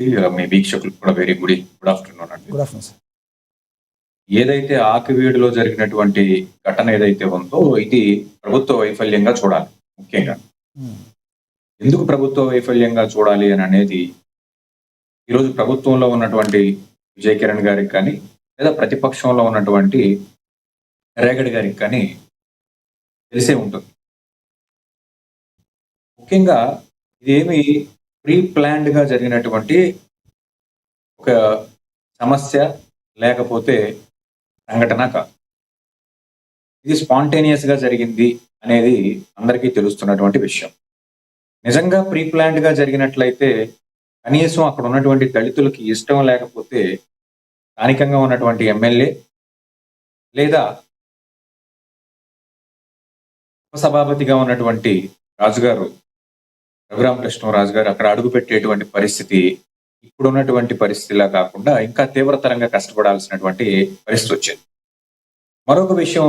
మీ వీక్షకులకు కూడా very good afternoon అండి. Good afternoon sir. ఏదైతే ఆకివీడులో జరిగినటువంటి ఘటన ఏదైతే ఉందో ఇది ప్రభుత్వ వైఫల్యంగా చూడాలి ముఖ్యంగా. హ్మ్. ఎందుకు ప్రభుత్వ వైఫల్యంగా చూడాలి అని అనేది ఈరోజు ప్రభుత్వంలో ఉన్నటువంటి విజయ్ కిరణ్ గారికి కానీ, లేదా ప్రతిపక్షంలో ఉన్నటువంటి రేగడి గారికి కానీ తెలిసే ఉంటుంది. ముఖ్యంగా ఇదేమి ప్రీ ప్లాన్డ్‌గా జరిగినటువంటి ఒక సమస్య లేకపోతే సంఘటన కాదు. ఇది స్పాంటేనియస్‌గా జరిగింది అనేది అందరికీ తెలుస్తున్నటువంటి విషయం. నిజంగా ప్రీ ప్లాన్డ్‌గా జరిగినట్లయితే కనీసం అక్కడ ఉన్నటువంటి దళితులకి ఇష్టం లేకపోతే స్థానికంగా ఉన్నటువంటి ఎమ్మెల్యే లేదా ఉపసభాపతిగా ఉన్నటువంటి రాజుగారు రఘురామకృష్ణరాజు గారు అక్కడ అడుగు పెట్టేటువంటి పరిస్థితి ఇప్పుడున్నటువంటి పరిస్థితిలా కాకుండా ఇంకా తీవ్రతరంగా కష్టపడాల్సినటువంటి పరిస్థితి వచ్చింది. మరొక విషయం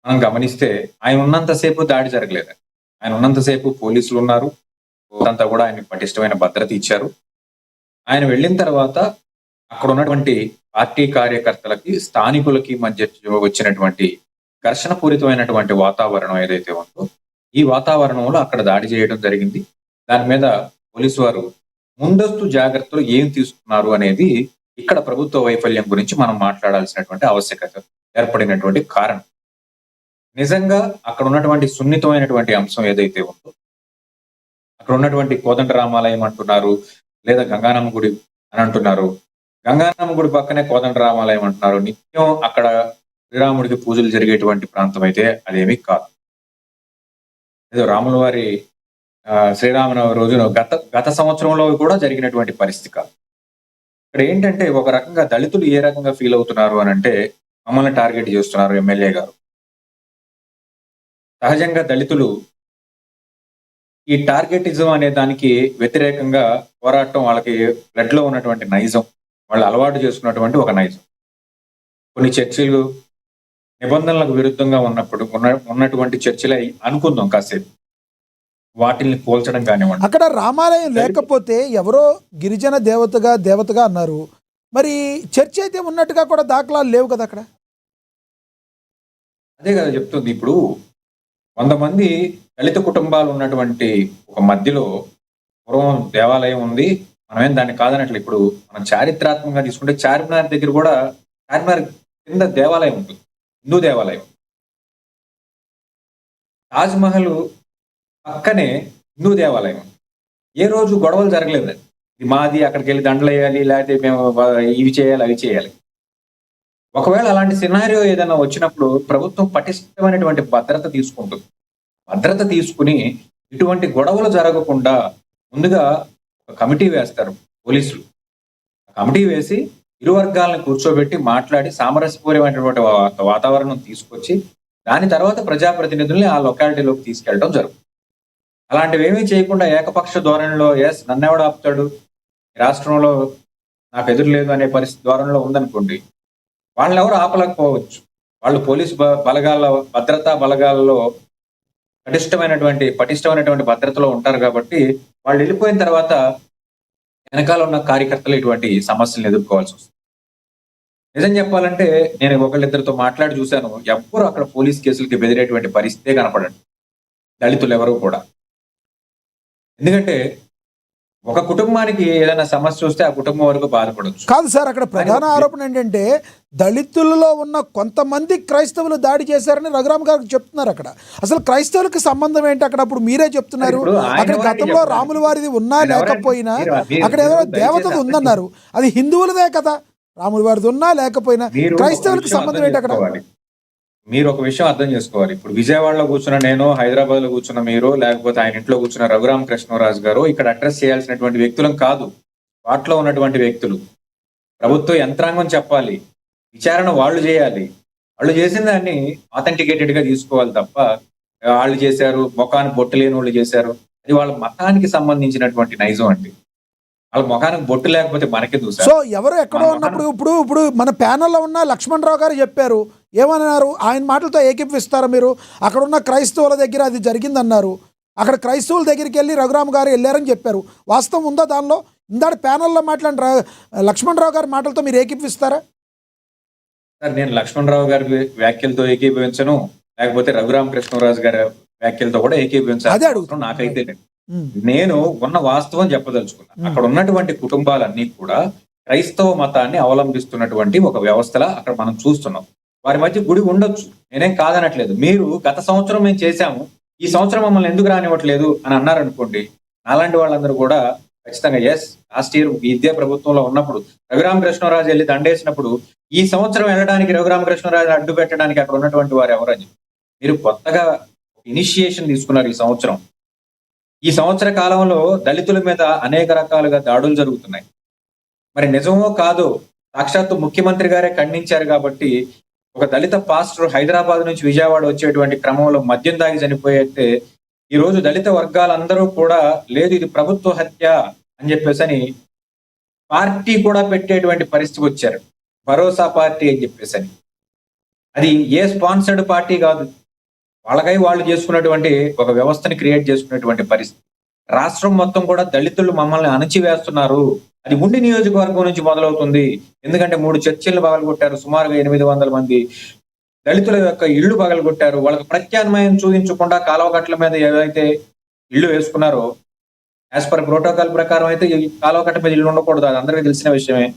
మనం గమనిస్తే ఆయన ఉన్నంతసేపు దాడి జరగలేదు. ఆయన ఉన్నంతసేపు పోలీసులు ఉన్నారు. అంతా కూడా ఆయనకి పటిష్టమైన భద్రత ఇచ్చారు. ఆయన వెళ్ళిన తర్వాత అక్కడ ఉన్నటువంటి పార్టీ కార్యకర్తలకి స్థానికులకి మధ్య వచ్చినటువంటి ఘర్షణ పూరితమైనటువంటి వాతావరణం ఏదైతే ఉందో ఈ వాతావరణంలో అక్కడ దాడి చేయడం జరిగింది. దాని మీద పోలీసు వారు ముందస్తు జాగ్రత్తలు ఏం తీసుకున్నారు అనేది ఇక్కడ ప్రభుత్వ వైఫల్యం గురించి మనం మాట్లాడాల్సినటువంటి ఆవశ్యకత ఏర్పడినటువంటి కారణం. నిజంగా అక్కడ ఉన్నటువంటి సున్నితమైనటువంటి అంశం ఏదైతే ఉందో అక్కడ ఉన్నటువంటి కోదండ రామాలయం అంటున్నారు, లేదా గంగానమ్మ గుడి అని అంటున్నారు. గంగానమ్మ గుడి పక్కనే కోదండ రామాలయం అంటున్నారు. నిత్యం అక్కడ శ్రీరాముడికి పూజలు జరిగేటువంటి ప్రాంతం అయితే అదేమీ కాదు. ఏదో రాముల వారి శ్రీరామనవమి రోజున గత సంవత్సరంలో కూడా జరిగినటువంటి పరిస్థితి కాదు. ఇక్కడ ఏంటంటే ఒక రకంగా దళితులు ఏ రకంగా ఫీల్ అవుతున్నారు అని అంటే మమ్మల్ని టార్గెట్ చేస్తున్నారు ఎమ్మెల్యే గారు. సహజంగా దళితులు ఈ టార్గెటిజం అనే దానికి వ్యతిరేకంగా పోరాటం వాళ్ళకి బ్లడ్ లో ఉన్నటువంటి నైజం, వాళ్ళు అలవాటు చేసుకున్నటువంటి ఒక నైజం. కొన్ని చర్చిలు నిబంధనలకు విరుద్ధంగా ఉన్నటువంటి చర్చిలు అనుకుందాం కాసేపు, వాటిని పోల్చడం కానివ్వండి. అక్కడ రామాలయం లేకపోతే ఎవరో గిరిజన దేవతగా అన్నారు. మరి చర్చ్ అయితే ఉన్నట్టుగా కూడా దాఖలాలు లేవు కదా అక్కడ. అదే కదా చెప్తుంది. ఇప్పుడు 100 మంది దళిత కుటుంబాలు ఉన్నటువంటి ఒక మధ్యలో పూర్వం దేవాలయం ఉంది. మనమేం దాన్ని కాదనట్లు. ఇప్పుడు మనం చారిత్రాత్మకంగా తీసుకుంటే చార్మినార్ దగ్గర కూడా చార్మినార్ కింద దేవాలయం ఉంటుంది, హిందూ దేవాలయం. తాజ్ మహల్ పక్కనే హిందూ దేవాలయం. ఏ రోజు గొడవలు జరగలేదు. ఇది మాది, అక్కడికి వెళ్ళి దండలు వేయాలి, లేకపోతే మేము ఇవి చేయాలి అవి చేయాలి. ఒకవేళ అలాంటి సినారియో ఏదైనా వచ్చినప్పుడు ప్రభుత్వం పటిష్టమైనటువంటి భద్రత తీసుకుంటుంది. భద్రత తీసుకుని ఇటువంటి గొడవలు జరగకుండా ముందుగా ఒక కమిటీ వేస్తారు పోలీసులు. కమిటీ వేసి ఇరు వర్గాలను కూర్చోబెట్టి మాట్లాడి సామరస్యపూర్వమైనటువంటి వాతావరణం తీసుకొచ్చి దాని తర్వాత ప్రజాప్రతినిధుల్ని ఆ లొకాలిటీలోకి తీసుకెళ్ళడం జరుగుతుంది. అలాంటివి ఏమీ చేయకుండా ఏకపక్ష ధోరణిలో నన్నెవడు ఆపుతాడు, రాష్ట్రంలో నాకు ఎదురు లేదు అనే పరిస్థితి ధోరణిలో ఉందనుకోండి, వాళ్ళని ఎవరు ఆపలేకపోవచ్చు. వాళ్ళు పోలీసు బలగాల భద్రతా బలగాల్లో పటిష్టమైనటువంటి భద్రతలో ఉంటారు కాబట్టి వాళ్ళు వెళ్ళిపోయిన తర్వాత వెనకాల ఉన్న కార్యకర్తలు ఇటువంటి సమస్యలను ఎదుర్కోవాల్సి వస్తుంది. నిజం చెప్పాలంటే నేను ఒకళ్ళిద్దరితో మాట్లాడి చూశాను, ఎవ్వరు అక్కడ పోలీస్ కేసులకి బెదిరేటువంటి పరిస్థితే కనపడండి దళితులు ఎవరు కూడా. ఎందుకంటే ఒక కుటుంబానికి ఏదైనా సమస్య వస్తే ఆ కుటుంబం వరకు బాధపడవచ్చు. కాదు సార్, అక్కడ ప్రధాన ఆరోపణ ఏంటంటే దళితులలో ఉన్న కొంతమంది క్రైస్తవులు దాడి చేశారని రఘురామ్ గారు చెప్తున్నారు. అక్కడ అసలు క్రైస్తవులకు సంబంధం ఏంటి అక్కడ? అప్పుడు మీరే చెప్తున్నారు అక్కడ గతంలో రాముల వారిది ఉన్నా లేకపోయినా అక్కడ ఏదో దేవతది ఉందన్నారు. అది హిందువులదే కదా, రాముల వారిది ఉన్నా లేకపోయినా క్రైస్తవులకు సంబంధం ఏంటి అక్కడ? మీరు ఒక విషయం అర్థం చేసుకోవాలి. ఇప్పుడు విజయవాడలో కూర్చున్న నేను, హైదరాబాద్ లో కూర్చున్న మీరు, లేకపోతే ఆయన ఇంట్లో కూర్చున్న రఘురామకృష్ణరాజు గారు ఇక్కడ అడ్రస్ చేయాల్సినటువంటి వ్యక్తులం కాదు. వాటిలో ఉన్నటువంటి వ్యక్తులు ప్రభుత్వ యంత్రాంగం చెప్పాలి, విచారణ వాళ్ళు చేయాలి. వాళ్ళు చేసిన దాన్ని ఆథెంటికేటెడ్ గా తీసుకోవాలి తప్ప వాళ్ళు చేశారు, ముఖానికి బొట్టు లేని వాళ్ళు చేశారు, అది వాళ్ళ మతానికి సంబంధించినటువంటి నైజం అండి. వాళ్ళ ముఖానికి బొట్టు లేకపోతే మనకే చూసారు. సో ఎవరు ఎక్కడో ఉన్నప్పుడు ఇప్పుడు మన ప్యానల్లో ఉన్న లక్ష్మణరావు గారు చెప్పారు, ఏమన్నారు? ఆయన మాటలతో ఏకీపిస్తారా మీరు? అక్కడ ఉన్న క్రైస్తవుల దగ్గర అది జరిగిందన్నారు. అక్కడ క్రైస్తవుల దగ్గరికి వెళ్ళి రఘురామ్ గారు వెళ్ళారని చెప్పారు. వాస్తవం ఉందా దానిలో? ఇందాక ప్యానల్లో మాట్లాడిన లక్ష్మణరావు గారి మాటలతో మీరు ఏకీపిస్తారా? సార్, నేను లక్ష్మణరావు గారి వ్యాఖ్యలతో ఏకీభవించను, లేకపోతే రఘురామకృష్ణరాజు గారి వ్యాఖ్యలతో కూడా అదే ఏకీభవించాల్సిన అవసరం అడుగుతున్నా. నాకైతే లేదు. ఉమ్, నేను ఉన్న వాస్తవం చెప్పదలుచుకున్నా. ఉమ్, అక్కడ ఉన్నటువంటి కుటుంబాలన్నీ కూడా క్రైస్తవ మతాన్ని అవలంబిస్తున్నటువంటి ఒక వ్యవస్థలా అక్కడ మనం చూస్తున్నాం. వారి మధ్య గుడి ఉండొచ్చు, నేనేం కాదనట్లేదు. మీరు గత సంవత్సరం మేము చేశాము, ఈ సంవత్సరం మమ్మల్ని ఎందుకు రానివ్వట్లేదు అని అన్నారనుకోండి, అలాంటి వాళ్ళందరూ కూడా ఖచ్చితంగా ఎస్, లాస్ట్ ఇయర్ విద్యా ప్రభుత్వంలో ఉన్నప్పుడు రఘురామకృష్ణరాజు వెళ్ళి దండేసినప్పుడు ఈ సంవత్సరం వెళ్ళడానికి రఘురామకృష్ణరాజు అడ్డు పెట్టడానికి అక్కడ ఉన్నటువంటి వారు ఎవరని మీరు కొత్తగా ఇనిషియేషన్ తీసుకున్నారు. ఈ సంవత్సర కాలంలో దళితుల మీద అనేక రకాలుగా దాడులు జరుగుతున్నాయి. మరి నిజమో కాదో సాక్షాత్తు ముఖ్యమంత్రి గారే ఖండించారు కాబట్టి ఒక దళిత పాస్టర్ హైదరాబాద్ నుంచి విజయవాడ వచ్చేటువంటి క్రమంలో మద్యం దాగి చనిపోయితే ఈ రోజు దళిత వర్గాలందరూ కూడా లేదు ఇది ప్రభుత్వ హత్య అని చెప్పేసి పార్టీ కూడా పెట్టేటువంటి పరిస్థితికి వచ్చారు. భరోసా పార్టీ అని చెప్పేసి అది ఏ స్పాన్సర్డ్ పార్టీ కాదు, వాళ్ళకై వాళ్ళు చేసుకున్నటువంటి ఒక వ్యవస్థని క్రియేట్ చేసుకున్నటువంటి పరిస్థితి. రాష్ట్రం మొత్తం కూడా దళితులు మమ్మల్ని అణచివేస్తున్నారు. అది ఉండి నియోజకవర్గం నుంచి మొదలవుతుంది. ఎందుకంటే 3 చర్చిలను పగలగొట్టారు, సుమారుగా 800 మంది దళితుల యొక్క ఇళ్లు పగలగొట్టారు. వాళ్ళకి ప్రత్యామ్నాయం చూపించకుండా కాలువకట్ల మీద ఏదైతే ఇళ్లు వేసుకున్నారో యాజ్ పర్ ప్రోటోకాల్ ప్రకారం అయితే ఈ కాలువకట్ట మీద ఇల్లు ఉండకూడదు, అది అందరికీ తెలిసిన విషయమే.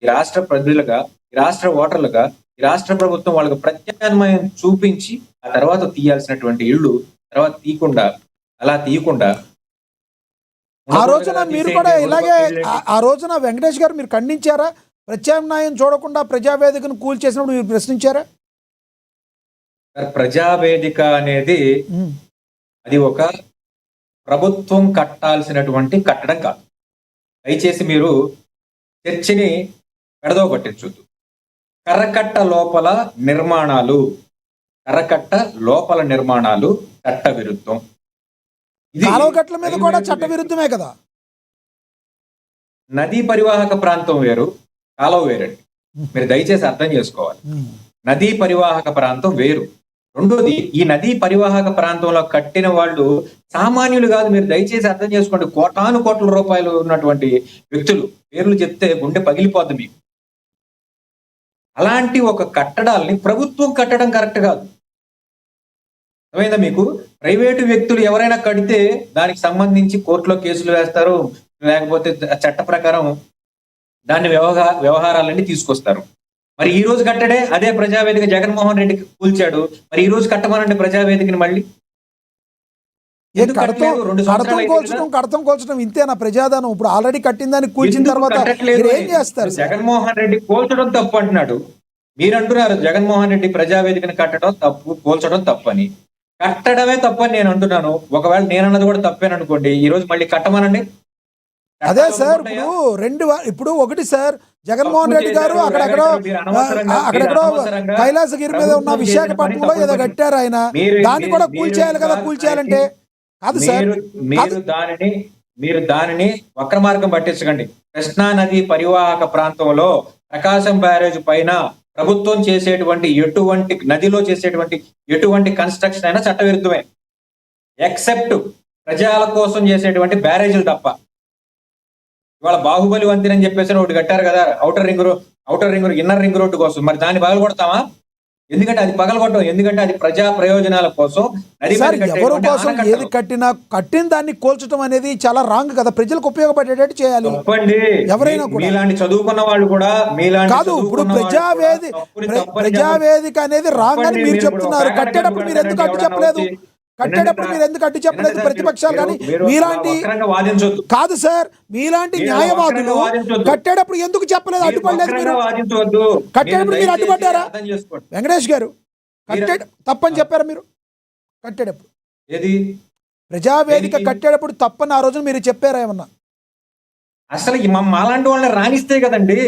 ఈ రాష్ట్ర ప్రజలుగా, ఈ రాష్ట్ర ఓటర్లుగా ఈ రాష్ట్ర ప్రభుత్వం వాళ్ళకి ప్రత్యామ్నాయం చూపించి ఆ తర్వాత తీయాల్సినటువంటి ఇళ్ళు తర్వాత తీయకుండా ఆ రోజున మీరు కూడా ఇలాగే ఆ రోజున వెంకటేష్ గారు మీరు ఖండించారా? ప్రత్యామ్నాయం చూడకుండా ప్రజావేదికను కూల్చేసినప్పుడు మీరు ప్రశ్నించారా? ప్రజావేదిక అనేది ఉమ్, అది ఒక ప్రభుత్వం కట్టాల్సినటువంటి కట్టడం కాదు. దయచేసి మీరు చర్చిని పెడదో పట్టించొద్దు. కర్రకట్ట లోపల నిర్మాణాలు చట్ట విరుద్ధం. కాలువగట్ల మీద కూడా చట్ట విరుద్ధమే కదా. నదీ పరివాహక ప్రాంతం వేరు, కాలువ వేరండి. మీరు దయచేసి అర్థం చేసుకోవాలి. ఉమ్, నదీ పరివాహక ప్రాంతం వేరు. రెండోది, ఈ నదీ పరివాహక ప్రాంతంలో కట్టిన వాళ్ళు సామాన్యులు కాదు. మీరు దయచేసి అర్థం చేసుకోండి. కోటాను కోట్ల రూపాయలు ఉన్నటువంటి వ్యక్తులు పేర్లు చెప్తే గుండె పగిలిపోద్ది మీకు. అలాంటి ఒక కట్టడాల్ని ప్రభుత్వం కట్టడం కరెక్ట్ కాదు. అర్థమైందా మీకు? ప్రైవేటు వ్యక్తులు ఎవరైనా కడితే దానికి సంబంధించి కోర్టులో కేసులు వేస్తారు, లేకపోతే చట్ట ప్రకారం దాన్ని వ్యవహారాలన్నీ తీసుకొస్తారు. మరి ఈ రోజు కట్టడే అదే ప్రజావేదిక జగన్మోహన్ రెడ్డికి కూల్చాడు. మరి ఈ రోజు కట్టమనండి ప్రజావేదికని మళ్ళీ. కడతం కోల్చడం ఇంతేనా ప్రజాదానం? ఇప్పుడు ఆల్రెడీ కట్టిన దాన్ని కూల్చిన తర్వాత ఏం చేస్తారు? జగన్మోహన్ రెడ్డి కూల్చడం తప్పు అంటున్నాడు. మీరు అంటున్నారు జగన్మోహన్ రెడ్డి ప్రజావేదికని కట్టడం తప్పు, కూల్చడం తప్పని. కట్టడమే తప్పని నేను అంటున్నాను. ఒకవేళ నేనన్నది కూడా తప్పేననుకోండి, ఈ రోజు మళ్ళీ కట్టమనండి. అదే సార్, ఇప్పుడు ఒకటి సార్, జగన్మోహన్ రెడ్డి గారు అక్కడెక్కడో కైలాసగిరి మీద ఉన్న విశాఖపట్నంలో ఏదో కట్టారు ఆయన, దాన్ని కూడా కూల్చేయాలి కదా. కూల్చేయాలంటే కాదు సార్, మీరు దానిని వక్ర మార్గం పట్టించకండి. కృష్ణా నది పరివాహక ప్రాంతంలో ప్రకాశం బ్యారేజ్ పైన ప్రభుత్వం చేసేటువంటి నదిలో చేసేటువంటి ఎటువంటి కన్స్ట్రక్షన్ అయినా చట్టవిరుద్ధమే, ఎక్సెప్ట్ ప్రజల కోసం చేసేటువంటి బ్యారేజీలు తప్ప. ఇవాళ బాహుబలి వంతెన అని చెప్పేసి ఒకటి కట్టారు కదా, outer ring inner ring road కోసం. మరి దాన్ని పగలగొడతామా? ఎందుకంటే అది ప్రజా ప్రయోజనాల కోసం. ఎవరి కోసం ఏది కట్టిన దాన్ని కోల్చడం అనేది చాలా రాంగ్ కదా. ప్రజలకు ఉపయోగపడేటట్టు చేయాలి. ఎవరైనా మీలాంటి చదువుకున్న వాళ్ళు కూడా కాదు. ఇప్పుడు ప్రజావేదిక అనేది రాంగ్ అని మీరు చెప్తున్నారు. కట్టేటప్పుడు మీరు ఎందుకు అడ్డు చెప్పలేదు? ప్రతిపక్షాలు కానీ మీలాంటి కాదు సార్, మీలాంటి న్యాయవాదులు కట్టేటప్పుడు ఎందుకు చెప్పలేదు? అడ్డుపడలేదు మీరు. కట్టేటప్పుడు మీరు అడ్డుపడ్డారా? వెంకటేష్ గారు తప్పని చెప్పారా మీరు? కట్టేటప్పుడు ఏది ప్రజావేదిక కట్టేటప్పుడు తప్పని ఆ రోజున మీరు చెప్పారా ఏమన్నా? అసలు మాలాంటి వాళ్ళని రాణిస్తే కదండి.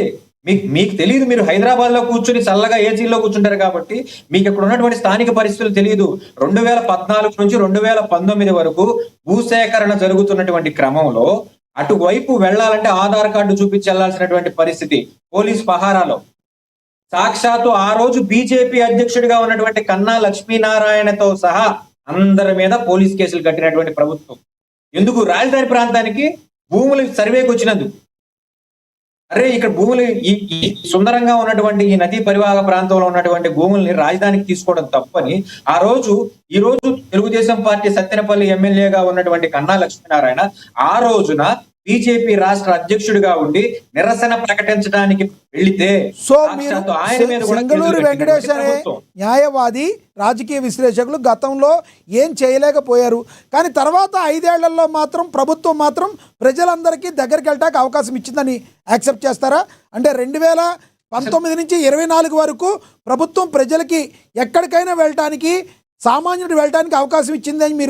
మీకు తెలియదు. మీరు హైదరాబాద్ లో కూర్చుని చల్లగా ఏసీలో కూర్చుంటారు కాబట్టి మీకు ఇక్కడ ఉన్నటువంటి స్థానిక పరిస్థితులు తెలియదు. 2014 నుంచి 2019 వరకు భూసేకరణ జరుగుతున్నటువంటి క్రమంలో అటువైపు వెళ్లాలంటే ఆధార్ కార్డు చూపించి వెళ్లాల్సినటువంటి పరిస్థితి పోలీస్ పహారాలో. సాక్షాత్తు ఆ రోజు బీజేపీ అధ్యక్షుడిగా ఉన్నటువంటి కన్నా లక్ష్మీనారాయణతో సహా అందరి మీద పోలీస్ కేసులు కట్టినటువంటి ప్రభుత్వం. ఎందుకు? రాజధాని ప్రాంతానికి భూములు సర్వేకి వచ్చినందుకు. అరే ఇక్కడ భూములు ఈ సుందరంగా ఉన్నటువంటి ఈ నదీ పరివాహక ప్రాంతంలో ఉన్నటువంటి భూముల్ని రాజధానికి తీసుకోవడం తప్పని ఈ రోజు తెలుగుదేశం పార్టీ సత్తెనపల్లి ఎమ్మెల్యేగా ఉన్నటువంటి కన్నా లక్ష్మీనారాయణ ఆ రోజున బీజేపీ రాష్ట్ర అధ్యక్షుడిగా ఉండి నిరసన ప్రకటించడానికి వెళితే సో మీరు సింగళూరు వెంకటేష్ అనే న్యాయవాది, రాజకీయ విశ్లేషకులు గతంలో ఏం చేయలేకపోయారు, కానీ తర్వాత 5 ఏళ్లలో మాత్రం ప్రభుత్వం మాత్రం ప్రజలందరికీ దగ్గరికి వెళ్ళడానికి అవకాశం ఇచ్చిందని యాక్సెప్ట్ చేస్తారా? అంటే 2019 నుంచి 24 వరకు ప్రభుత్వం ప్రజలకి ఎక్కడికైనా వెళ్ళటానికి, సామాన్యుడు వెళ్ళటానికి అవకాశం ఇచ్చిందని మీరు